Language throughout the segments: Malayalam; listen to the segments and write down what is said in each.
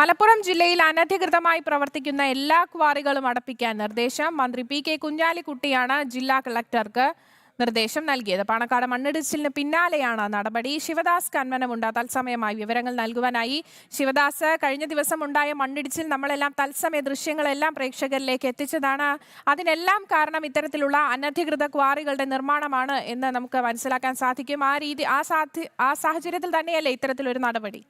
മലപ്പുറം ജില്ലയിൽ അനധികൃതമായി പ്രവർത്തിക്കുന്ന എല്ലാ ക്വാറികളും അടപ്പിക്കാൻ നിർദ്ദേശം. മന്ത്രി പി കെ കുഞ്ഞാലിക്കുട്ടിയാണ് ജില്ലാ കളക്ടർക്ക് നിർദ്ദേശം നൽകിയത്. പാണക്കാട് മണ്ണിടിച്ചിലിന് പിന്നാലെയാണ് നടപടി. ശിവദാസ് കന്മനമുണ്ട് തത്സമയമായി വിവരങ്ങൾ നൽകുവാനായി. ശിവദാസ്, കഴിഞ്ഞ ദിവസം ഉണ്ടായ മണ്ണിടിച്ചിൽ നമ്മളെല്ലാം തത്സമയ ദൃശ്യങ്ങളെല്ലാം പ്രേക്ഷകരിലേക്ക് എത്തിച്ചതാണ്. അതിനെല്ലാം കാരണം ഇത്തരത്തിലുള്ള അനധികൃത ക്വാറികളുടെ നിർമ്മാണമാണ് എന്ന് നമുക്ക് മനസ്സിലാക്കാൻ സാധിക്കും. ആ സാഹചര്യത്തിൽ തന്നെയല്ലേ ഇത്തരത്തിലൊരു നടപടി?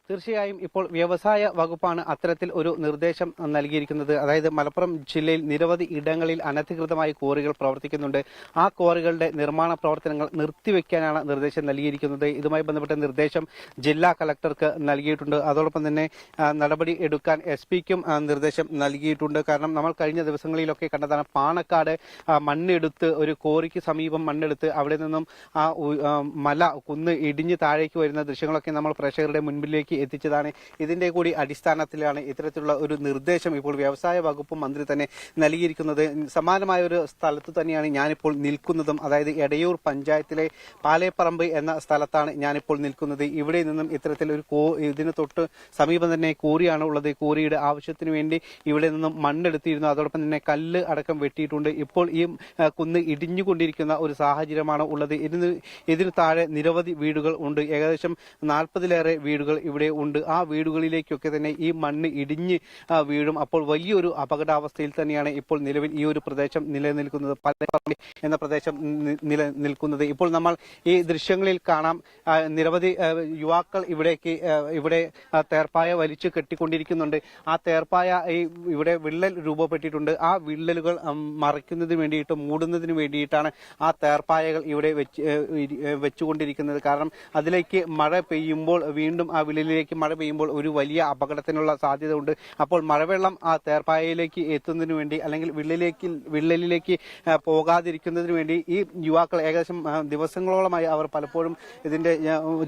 തീർച്ചയായും ഇപ്പോൾ വ്യവസായ വകുപ്പാണ് അത്തരത്തിൽ ഒരു നിർദ്ദേശം നൽകിയിരിക്കുന്നത്. അതായത് മലപ്പുറം ജില്ലയിൽ നിരവധി ഇടങ്ങളിൽ അനധികൃതമായി ക്വാറികൾ പ്രവർത്തിക്കുന്നുണ്ട്. ആ ക്വാറികളുടെ നിർമ്മാണ പ്രവർത്തനങ്ങൾ നിർത്തിവെക്കാനാണ് നിർദ്ദേശം നൽകിയിരിക്കുന്നത്. ഇതുമായി ബന്ധപ്പെട്ട നിർദ്ദേശം ജില്ലാ കളക്ടർക്ക് നൽകിയിട്ടുണ്ട്. അതോടൊപ്പം തന്നെ നടപടി എടുക്കാൻ SP-ക്കും നിർദ്ദേശം നൽകിയിട്ടുണ്ട്. കാരണം നമ്മൾ കഴിഞ്ഞ ദിവസങ്ങളിലൊക്കെ കണ്ടതാണ്, പാണക്കാട് മണ്ണെടുത്ത് ഒരു ക്വാറിക്ക് സമീപം മണ്ണെടുത്ത് അവിടെ നിന്നും ആ കുന്ന് ഇടിഞ്ഞ് താഴേക്ക് വരുന്ന ദൃശ്യങ്ങളൊക്കെ നമ്മൾ പ്രേക്ഷകരുടെ മുൻപിലേക്ക് എത്തിച്ചതാണ്. ഇതിന്റെ കൂടി അടിസ്ഥാനത്തിലാണ് ഇത്തരത്തിലുള്ള ഒരു നിർദ്ദേശം ഇപ്പോൾ വ്യവസായ വകുപ്പ് മന്ത്രി തന്നെ നൽകിയിരിക്കുന്നത്. സമാനമായ ഒരു സ്ഥലത്ത് തന്നെയാണ് ഞാനിപ്പോൾ നിൽക്കുന്നതും. അതായത് എടയൂർ പഞ്ചായത്തിലെ പാലേപ്പറമ്പ് എന്ന സ്ഥലത്താണ് ഞാനിപ്പോൾ നിൽക്കുന്നത്. ഇവിടെ നിന്നും ഇത്തരത്തിൽ ഒരു ഇതിന് തൊട്ട് സമീപം തന്നെ കോറിയാണ് ഉള്ളത്. കോറിയുടെ ആവശ്യത്തിന് വേണ്ടി ഇവിടെ നിന്നും മണ്ണെടുത്തിരുന്നു. അതോടൊപ്പം തന്നെ കല്ല് അടക്കം വെട്ടിയിട്ടുണ്ട്. ഇപ്പോൾ ഈ കുന്ന് ഇടിഞ്ഞുകൊണ്ടിരിക്കുന്ന ഒരു സാഹചര്യമാണ് ഉള്ളത്. ഇതിന് താഴെ നിരവധി വീടുകൾ ഉണ്ട്. ഏകദേശം 40-ലേറെ വീടുകൾ ഇവിടെ ഉണ്ട്. ആ വീടുകളിലേക്കൊക്കെ തന്നെ ഈ മണ്ണ് ഇടിഞ്ഞ് വീഴും. അപ്പോൾ വലിയൊരു അപകടാവസ്ഥയിൽ തന്നെയാണ് ഇപ്പോൾ നിലവിൽ ഈ ഒരു പ്രദേശം നിലനിൽക്കുന്നത്, പാലേപ്പറമ്പ് എന്ന പ്രദേശം നിലനിൽക്കുന്നത്. ഇപ്പോൾ നമ്മൾ ഈ ദൃശ്യങ്ങളിൽ കാണാം, നിരവധി യുവാക്കൾ ഇവിടെ തേർപ്പായ വലിച്ചു കെട്ടിക്കൊണ്ടിരിക്കുന്നുണ്ട്. ആ തേർപ്പായ ഇവിടെ വിള്ളൽ രൂപപ്പെട്ടിട്ടുണ്ട്. ആ വിള്ളലുകൾ മറയ്ക്കുന്നതിന് വേണ്ടിയിട്ട്, മൂടുന്നതിന് വേണ്ടിയിട്ടാണ് ആ തേർപ്പായകൾ ഇവിടെ വെച്ചുകൊണ്ടിരിക്കുന്നത്. കാരണം അതിലേക്ക് മഴ പെയ്യുമ്പോൾ, വീണ്ടും ആ വിള്ളലിലേക്ക് മഴ പെയ്യുമ്പോൾ ഒരു വലിയ അപകടത്തിനുള്ള സാധ്യത ഉണ്ട്. അപ്പോൾ മഴവെള്ളം ആ തേർപ്പായയിലേക്ക് എത്തുന്നതിന് വേണ്ടി, അല്ലെങ്കിൽ വിള്ളലിലേക്ക് പോകാതിരിക്കുന്നതിന് വേണ്ടി ഈ യുവാക്കൾ ഏകദേശം ദിവസങ്ങളോളമായി അവർ പലപ്പോഴും ഇതിന്റെ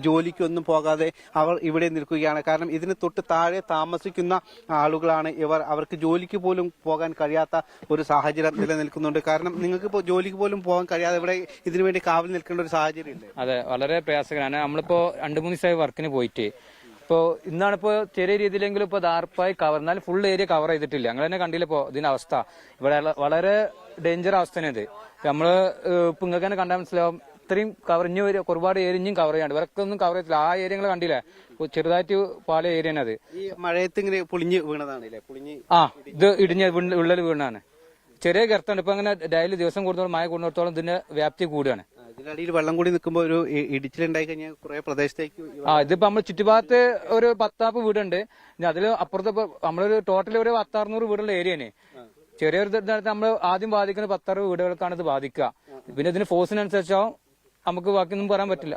ജോലിക്കൊന്നും പോകാതെ അവർ ഇവിടെ നിൽക്കുകയാണ്. കാരണം ഇതിന് തൊട്ട് താഴെ താമസിക്കുന്ന ആളുകളാണ് ഇവർ. അവർക്ക് ജോലിക്ക് പോലും പോകാൻ കഴിയാത്ത ഒരു സാഹചര്യം നിലനിൽക്കുന്നുണ്ട്. കാരണം നിങ്ങൾക്ക് ഇപ്പോൾ ജോലിക്ക് പോലും പോകാൻ കഴിയാതെ ഇവിടെ ഇതിനു വേണ്ടി കാവൽ നിൽക്കേണ്ട ഒരു സാഹചര്യം ഇല്ലേ? അതെ, വളരെ പ്രയാസകരമാണ്. നമ്മളിപ്പോ 2-3 ദിവസമായി വർക്കിന് പോയിട്ട് ഇപ്പോ ഇന്നാണിപ്പോ ചെറിയ രീതിയിലെങ്കിലും ഇപ്പൊ ദാർപ്പായി കവർ, എന്നാലും ഫുൾ ഏരിയ കവർ ചെയ്തിട്ടില്ല. ഞങ്ങൾ തന്നെ കണ്ടില്ല ഇപ്പോ ഇതിന്റെ അവസ്ഥ. ഇവിടെ വളരെ ഡേഞ്ചർ അവസ്ഥയാണ് ഇത്. നമ്മള് ഇപ്പൊ നിങ്ങൾക്ക് തന്നെ കണ്ടാൽ മനസ്സിലാവും, ഇത്രയും കവർ ഇനി ഒരുപാട് ഏരിയ ഇനിയും കവർ ചെയ്യാണ്ട്. ഇവരൊക്കെ ഒന്നും കവർ ചെയ്തില്ല. ആ ഏരിയ നിങ്ങൾ കണ്ടില്ലേ, ചെറുതായിട്ട് പാല ഏരിയ അത്. ഈ മഴയത്ത് ഇങ്ങനെ പൊളിഞ്ഞ് വീണതാണ്. ഇത് ഇടിഞ്ഞ വിള്ളൽ വീണാണ്. ചെറിയ ഗർത്തമാണ്. ഇപ്പൊ അങ്ങനെ ഡെയിലി ദിവസം കൂടുന്നതോളം, മഴ കൂടുന്നിടത്തോളം ഇതിന്റെ വ്യാപ്തി കൂടുകയാണ്. ഇതിനടിയിൽ വെള്ളം കൂടി നിൽക്കുമ്പോൾ ഒരു ഇടിച്ചിലുണ്ടായി കഴിഞ്ഞാൽ കുറെ പ്രദേശത്തേക്ക് ഇതിപ്പോ നമ്മൾ ചുറ്റുഭാഗത്ത് ഒരു 10 വീടുണ്ട്. അതില് അപ്പുറത്ത് ഇപ്പൊ നമ്മളൊരു ടോട്ടൽ ഒരു 500-600 വീടുള്ള ഏരിയയാണ്. ചെറിയൊരു നമ്മൾ ആദ്യം ബാധിക്കുന്ന 10-60 വീടുകൾക്കാണ് ഇത് ബാധിക്കുക. പിന്നെ ഇതിന് ഫോഴ്സിനനുസരിച്ചാവും, നമുക്ക് ബാക്കിയൊന്നും പറയാൻ പറ്റില്ല.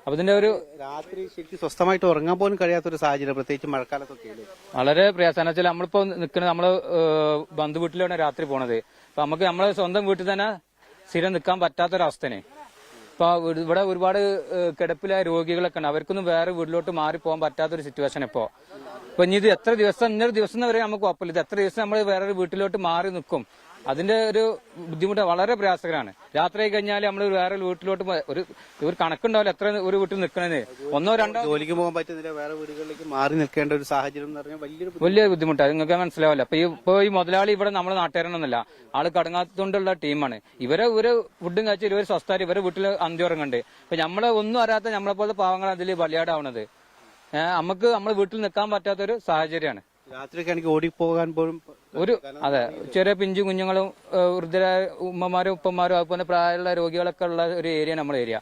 അപ്പൊ ഇതിന്റെ ഒരു രാത്രി ശരിക്കും സ്വസ്ഥമായിട്ട് ഉറങ്ങാൻ പോലും കഴിയാത്തൊരു സാഹചര്യം, പ്രത്യേകിച്ച് മഴക്കാലത്തൊക്കെ വളരെ പ്രയാസമാണ്. വെച്ചാൽ നമ്മളിപ്പോ നിൽക്കുന്നത് നമ്മള് ബന്ധു വീട്ടിലാണ് രാത്രി പോണത്. അപ്പൊ നമുക്ക് നമ്മളെ സ്വന്തം വീട്ടിൽ തന്നെ സ്ഥിരം നിൽക്കാൻ പറ്റാത്തൊരവസ്ഥനെ. ഇപ്പൊ ഇവിടെ ഒരുപാട് കിടപ്പിലായ രോഗികളൊക്കെ ഉണ്ട്. അവർക്കൊന്നും വേറെ വീട്ടിലോട്ട് മാറി പോകാൻ പറ്റാത്തൊരു സിറ്റുവേഷൻ ഇപ്പൊ ഇനി ഇത് എത്ര ദിവസം, ഇന്നൊരു ദിവസം വരെ നമുക്ക് കുഴപ്പമില്ല. ഇത് എത്ര ദിവസം നമ്മൾ വേറൊരു വീട്ടിലോട്ട് മാറി നിൽക്കും, അതിന്റെ ഒരു ബുദ്ധിമുട്ട് വളരെ പ്രയാസകരമാണ്. രാത്രി കഴിഞ്ഞാൽ നമ്മൾ വേറെ വീട്ടിലോട്ട് ഒരു കണക്കുണ്ടാവില്ല എത്ര ഒരു വീട്ടിൽ നിൽക്കണത്. 1-2 ജോലിക്ക് പോകാൻ പറ്റുന്നില്ല, വേറെ വീടുകളിലേക്ക് മാറി നിൽക്കേണ്ട ഒരു സാഹചര്യം എന്ന് പറഞ്ഞാൽ വലിയ ബുദ്ധിമുട്ടാണ്. നിങ്ങൾക്ക് മനസ്സിലാവില്ല. ഇപ്പൊ ഈ മുതലാളി ഇവിടെ നമ്മുടെ നാട്ടുകാരനൊന്നുമല്ല, ആള് കടങ്ങാത്തോണ്ടുള്ള ടീമാണ്. ഇവരെ ഒരു ഫുഡും കഴിച്ചാൽ ഇവര് സ്വസ്ഥായിട്ട് ഇവരെ വീട്ടിൽ അന്തിയുറങ്ങുന്നുണ്ട്. ഇപ്പൊ നമ്മളെ ഒന്നും അറിയാത്ത നമ്മളെ പോലത്തെ പാവങ്ങൾ അതിൽ ബലിയാടാവണത്. നമുക്ക് നമ്മളെ വീട്ടിൽ നിൽക്കാൻ പറ്റാത്തൊരു സാഹചര്യമാണ്. രാത്രിയൊക്കെ ഓടിപ്പോകാൻ പോലും അതെ, ചെറിയ പിഞ്ചു കുഞ്ഞുങ്ങളും വൃദ്ധരായ ഉമ്മമാരും ഉപ്പന്മാരും അതുപോലെ പ്രായമുള്ള രോഗികളൊക്കെ ഉള്ള ഒരു ഏരിയ നമ്മുടെ ഏരിയ.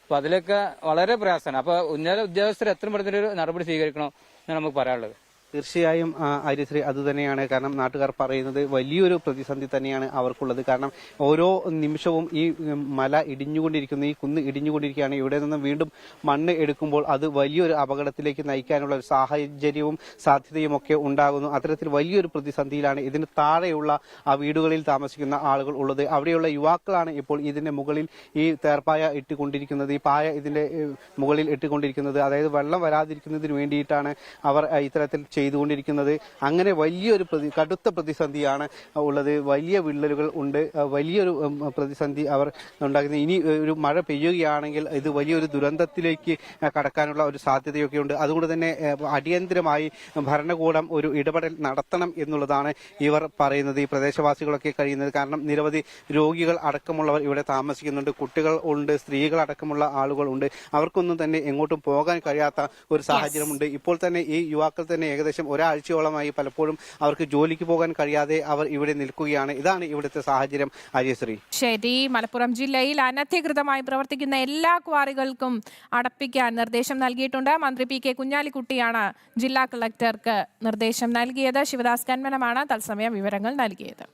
അപ്പൊ അതിലൊക്കെ വളരെ പ്രയാസമാണ്. അപ്പൊ ഉന്നത ഉദ്യോഗസ്ഥർ എത്രയും പെട്ടെന്ന് ഒരു നടപടി സ്വീകരിക്കണം എന്നാണ് നമുക്ക് പറയാനുള്ളത്. തീർച്ചയായും ആര്യശ്രീ, അതുതന്നെയാണ്. കാരണം നാട്ടുകാർ പറയുന്നത് വലിയൊരു പ്രതിസന്ധി തന്നെയാണ് അവർക്കുള്ളത്. കാരണം ഓരോ നിമിഷവും ഈ മല ഇടിഞ്ഞുകൊണ്ടിരിക്കുന്നു, ഈ കുന്ന് ഇടിഞ്ഞുകൊണ്ടിരിക്കുകയാണ്. ഇവിടെ നിന്ന് വീണ്ടും മണ്ണ് എടുക്കുമ്പോൾ അത് വലിയൊരു അപകടത്തിലേക്ക് നയിക്കാനുള്ള ഒരു സാഹചര്യവും സാധ്യതയും ഒക്കെ ഉണ്ടാകുന്നു. അത്തരത്തിൽ വലിയൊരു പ്രതിസന്ധിയിലാണ് ഇതിന് താഴെയുള്ള ആ വീടുകളിൽ താമസിക്കുന്ന ആളുകൾ ഉള്ളത്. അവിടെയുള്ള യുവാക്കളാണ് ഇപ്പോൾ ഇതിന്റെ മുകളിൽ ഈ തേർപ്പായ ഇട്ടുകൊണ്ടിരിക്കുന്നത്, ഈ പായ ഇതിന്റെ മുകളിൽ ഇട്ടുകൊണ്ടിരിക്കുന്നത്. അതായത് വെള്ളം വരാതിരിക്കുന്നതിന് വേണ്ടിയിട്ടാണ് അവർ ഇത്തരത്തിൽ ചെയ്തുകൊണ്ടിരിക്കുന്നത്. അങ്ങനെ വലിയൊരു കടുത്ത പ്രതിസന്ധിയാണ് ഉള്ളത്. വലിയ വിള്ളലുകൾ ഉണ്ട്. വലിയൊരു പ്രതിസന്ധി അവർ ഉണ്ടാക്കുന്നത്. ഇനി ഒരു മഴ പെയ്യുകയാണെങ്കിൽ ഇത് വലിയൊരു ദുരന്തത്തിലേക്ക് കടക്കാനുള്ള ഒരു സാധ്യതയൊക്കെ ഉണ്ട്. അതുകൊണ്ട് തന്നെ അടിയന്തരമായി ഭരണകൂടം ഒരു ഇടപെടൽ നടത്തണം എന്നുള്ളതാണ് ഇവർ പറയുന്നത്. ഈ പ്രദേശവാസികളൊക്കെ കഴിയുന്നത്. കാരണം നിരവധി രോഗികൾ അടക്കമുള്ളവർ ഇവിടെ താമസിക്കുന്നുണ്ട്. കുട്ടികൾ ഉണ്ട്, സ്ത്രീകൾ അടക്കമുള്ള ആളുകൾ ഉണ്ട്. അവർക്കൊന്നും തന്നെ എങ്ങോട്ടും പോകാൻ കഴിയാത്ത ഒരു സാഹചര്യമുണ്ട്. ഇപ്പോൾ തന്നെ ഈ യുവാക്കൾ തന്നെ ഏകദേശം ഒരാഴ്ചയോളമായി പലപ്പോഴും അവർക്ക് ജോലിക്ക് പോകാൻ കഴിയാതെ അവർ ഇവിടെ നിൽക്കുകയാണ്. ഇതാണ് ഇവിടുത്തെ സാഹചര്യം. അജയശ്രീ, ശരി. മലപ്പുറം ജില്ലയിൽ അനധികൃതമായി പ്രവർത്തിക്കുന്ന എല്ലാ ക്വാറികൾക്കും അടപ്പിക്കാൻ നിർദ്ദേശം നൽകിയിട്ടുണ്ട്. മന്ത്രി പി കെ കുഞ്ഞാലിക്കുട്ടിയാണ് ജില്ലാ കളക്ടർക്ക് നിർദ്ദേശം നൽകിയത്. ശിവദാസ് കന്മനമാണ് തത്സമയ വിവരങ്ങൾ നൽകിയത്.